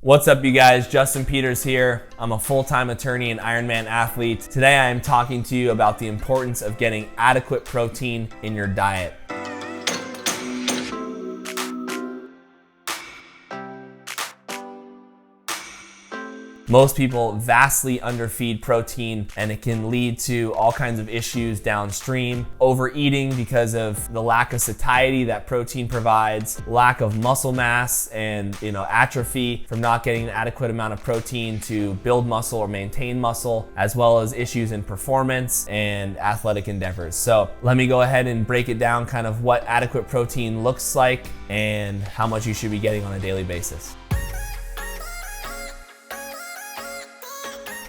What's up, you guys? Justin Peters here. I'm a full-time attorney and Ironman athlete. Today I am talking to you about the importance of getting adequate protein in your diet. Most people vastly underfeed protein, and it can lead to all kinds of issues downstream. Overeating because of the lack of satiety that protein provides, lack of muscle mass, and atrophy from not getting an adequate amount of protein to build muscle or maintain muscle, as well as issues in performance and athletic endeavors. So let me go ahead and break it down, kind of what adequate protein looks like and how much you should be getting on a daily basis.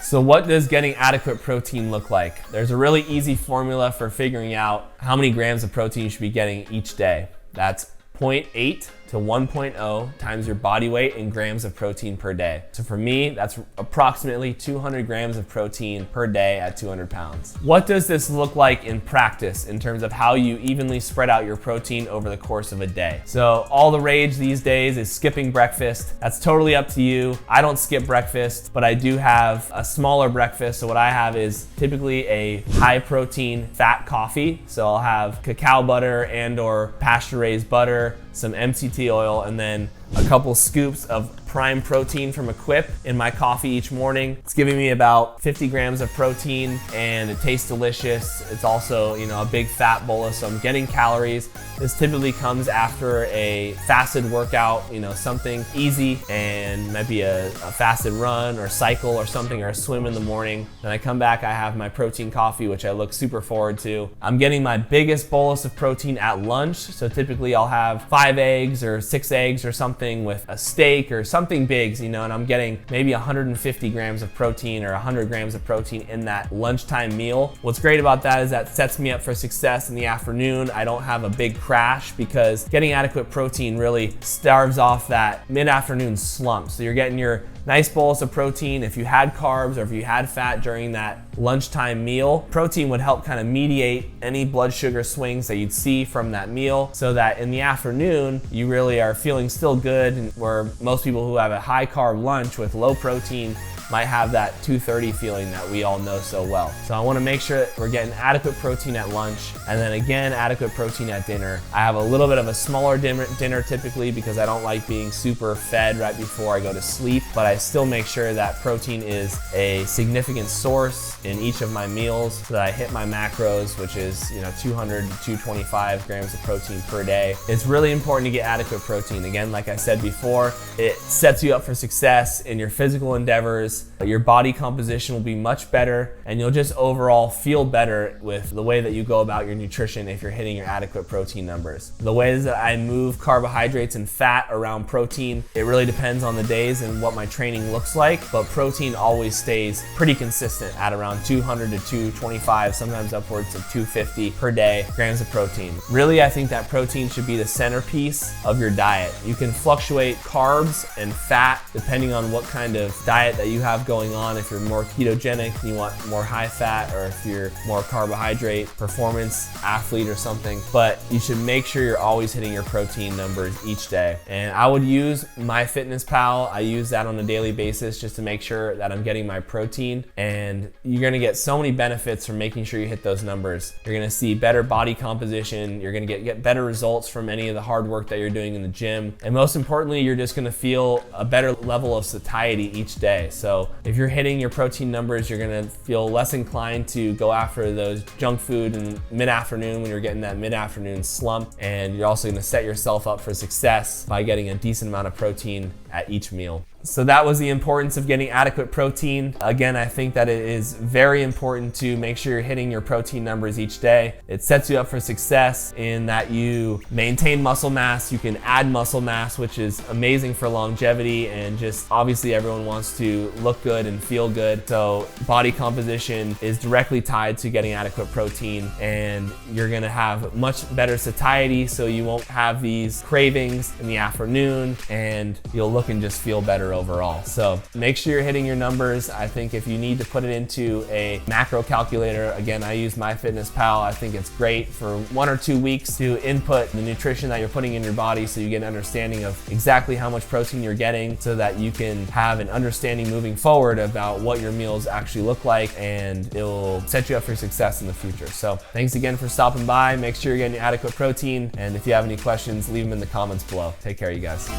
So what does getting adequate protein look like? There's a really easy formula for figuring out how many grams of protein you should be getting each day. That's 0.8 to 1.0 times your body weight in grams of protein per day. So for me, that's approximately 200 grams of protein per day at 200 pounds. What does this look like in practice in terms of how you evenly spread out your protein over the course of a day? So all the rage these days is skipping breakfast. That's totally up to you. I don't skip breakfast, but I do have a smaller breakfast. So what I have is typically a high protein fat coffee. So I'll have cacao butter and or pasture raised butter, some MCT oil, and then a couple scoops of prime protein from Equip in my coffee each morning. It's giving me about 50 grams of protein and it tastes delicious. It's also, a big fat bolus, so I'm getting calories. This typically comes after a fasted workout, something easy, and might be a fasted run or cycle or something, or a swim in the morning. Then I come back, I have my protein coffee, which I look super forward to. I'm getting my biggest bolus of protein at lunch. So typically I'll have 5 eggs or 6 eggs or something with a steak or something big, and I'm getting maybe 150 grams of protein or 100 grams of protein in that lunchtime meal. What's great about that is that sets me up for success in the afternoon. I don't have a big crash because getting adequate protein really starves off that mid-afternoon slump. So you're getting your nice bolus of protein. If you had carbs or if you had fat during that lunchtime meal, protein would help kind of mediate any blood sugar swings that you'd see from that meal, so that in the afternoon you really are feeling still good, where most people who have a high carb lunch with low protein might have that 230 feeling that we all know so well. So I want to make sure that we're getting adequate protein at lunch, and then again adequate protein at dinner. I have a little bit of a smaller dinner typically because I don't like being super fed right before I go to sleep, but I still make sure that protein is a significant source in each of my meals so that I hit my macros, which is 200 to 225 grams of protein per day. It's really important to get adequate protein. Again, like I said before, it sets you up for success in your physical endeavors. Your body composition will be much better, and you'll just overall feel better with the way that you go about your nutrition if you're hitting your adequate protein numbers. The ways that I move carbohydrates and fat around protein, it really depends on the days and what my training looks like, but protein always stays pretty consistent at around 200 to 225, sometimes upwards of 250 per day grams of protein. Really, I think that protein should be the centerpiece of your diet. You can fluctuate carbs and fat depending on what kind of diet that you have going on. If you're more ketogenic, you want more high fat, or if you're more carbohydrate, performance athlete or something, but you should make sure you're always hitting your protein numbers each day. And I would use MyFitnessPal. I use that on a daily basis just to make sure that I'm getting my protein, and you're gonna get so many benefits from making sure you hit those numbers. You're gonna see better body composition, you're gonna get better results from any of the hard work that you're doing in the gym, and most importantly, you're just gonna feel a better level of satiety each day. So if you're hitting your protein numbers, you're gonna feel less inclined to go after those junk food in mid-afternoon when you're getting that mid-afternoon slump, and you're also gonna set yourself up for success by getting a decent amount of protein at each meal. So that was the importance of getting adequate protein. Again, I think that it is very important to make sure you're hitting your protein numbers each day. It sets you up for success in that you maintain muscle mass, you can add muscle mass, which is amazing for longevity, and just obviously everyone wants to look good and feel good. So body composition is directly tied to getting adequate protein, and you're gonna have much better satiety, so you won't have these cravings in the afternoon, and you'll look look and just feel better overall. So make sure you're hitting your numbers. I think if you need to put it into a macro calculator, again, I use MyFitnessPal. I think it's great for 1 or 2 weeks to input the nutrition that you're putting in your body so you get an understanding of exactly how much protein you're getting, so that you can have an understanding moving forward about what your meals actually look like, and it will set you up for success in the future. So thanks again for stopping by. Make sure you're getting adequate protein, and if you have any questions, leave them in the comments below. Take care, you guys.